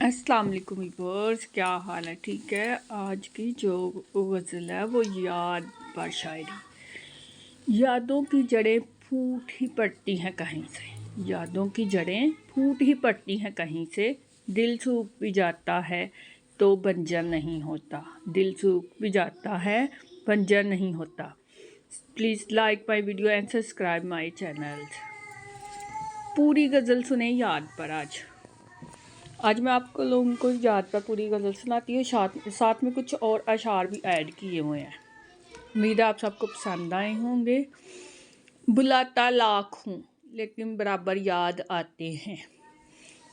अस्सलाम वालेकुम व्यूअर्स, क्या हाल है? ठीक है। आज की जो गज़ल है वो याद पर शायरी। यादों की जड़ें फूट ही पड़ती हैं कहीं से, यादों की जड़ें फूट ही पड़ती हैं कहीं से। दिल सूख भी जाता है तो बंजर नहीं होता, दिल सूख भी जाता है बंजर नहीं होता। Please like my video and subscribe my channel. पूरी गज़ल सुने याद पर। आज मैं आपको लोगों को याद पर पूरी गज़ल सुनाती हूँ, साथ में कुछ और अशार भी ऐड किए हुए हैं। उम्मीद है आप सबको पसंद आए होंगे। बुलाता लाख हूँ लेकिन बराबर याद आते हैं,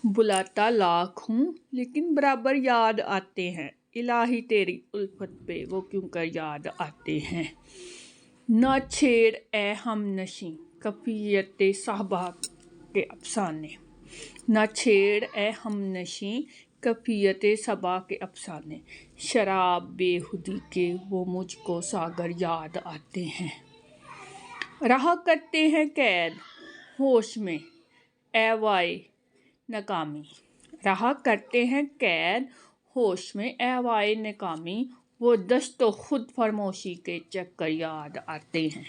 बुलाता लाख हूँ लेकिन बराबर याद आते हैं। इलाही तेरी उल्फत पे वो क्यों कर याद आते हैं। ना छेड़ ए हम नशी कफियत साहबा के अफसाने, ना छेड़ ए हम नशी कफियत सबा के अफसाने। शराब बेहुदी के वो मुझको सागर याद आते हैं। रहा करते हैं कैद होश में ए वाई नाकामी, रहा करते हैं कैद होश में ए वाई नाकामी। वो दस्तो खुद फरमोशी के चक्कर याद आते हैं।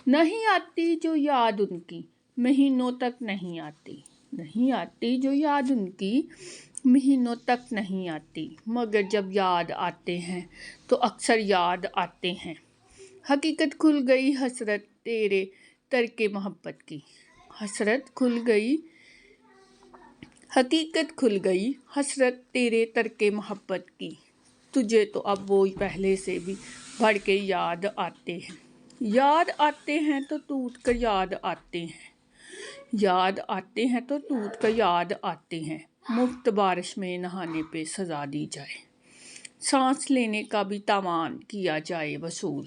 नहीं आती जो याद उनकी महीनों तक नहीं आती, नहीं आती जो याद उनकी महीनों तक नहीं आती। मगर जब याद आते हैं तो अक्सर याद आते हैं। हकीकत खुल गई हसरत तेरे तरके मोहब्बत की, हसरत खुल गई, हकीकत खुल गई हसरत तेरे तरके मोहब्बत की। तुझे तो अब वो पहले से भी बढ़ के याद आते हैं। याद आते हैं तो टूट कर याद आते हैं, याद आते हैं तो टूट कर याद आते हैं। मुफ्त बारिश में नहाने पे सजा दी जाए, सांस लेने का भी तावान किया जाए वसूल,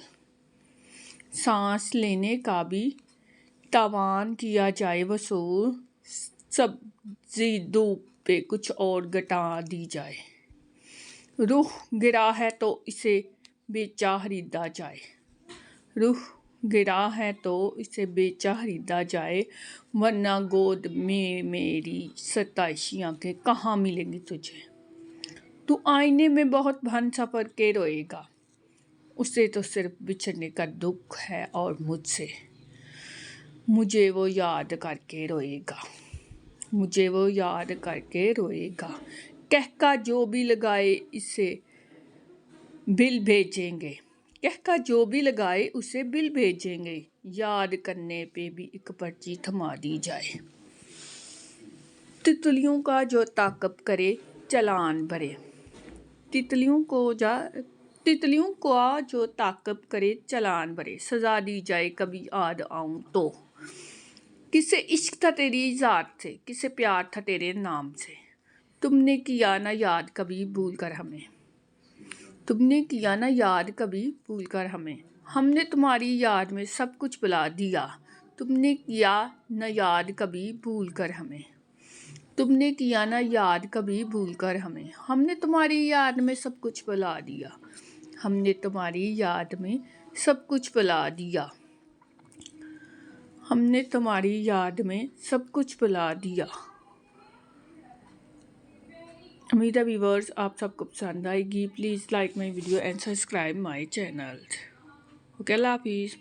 सांस लेने का भी तावान किया जाए वसूल। सब्जी धूप पे कुछ और घटा दी जाए, रूह गिरा है तो इसे बेचा खरीदा जाए, रूह गिरा है तो इसे बेचा खरीदा जाए। वरना गोद में मेरी सताइशी आंखें कहाँ मिलेंगी तुझे। तू आईने में बहुत भन सफर के रोएगा, उसे तो सिर्फ बिछड़ने का दुख है और मुझसे मुझे वो याद करके रोएगा, मुझे वो याद करके रोएगा। कहका जो भी लगाए इसे बिल भेजेंगे, कहका जो भी लगाए उसे बिल भेजेंगे। याद करने पे भी एक पर्ची थमा दी जाए। तितलियों का जो ताक़ब करे चालान भरे, तितलियों को जो ताक़ब करे चालान भरे। सजा दी जाए कभी याद आऊं तो, किसे इश्क था तेरी ज़ात से, किसे प्यार था तेरे नाम से। तुमने किया ना याद कभी भूल कर हमें, तुमने किया ना याद कभी भूल कर हमें। हमने तुम्हारी याद में सब कुछ भुला दिया, तुमने किया ना याद कभी भूल कर हमें, तुमने किया ना याद कभी भूल कर हमें। हमने तुम्हारी याद में सब कुछ भुला दिया, हमने तुम्हारी याद में सब कुछ भुला दिया, हमने तुम्हारी याद में सब कुछ भुला दिया। उम्मीद है व्यूअर्स आप सबको पसंद आएगी। Please like my video and subscribe my channel. Okay, Allah हाफिज़।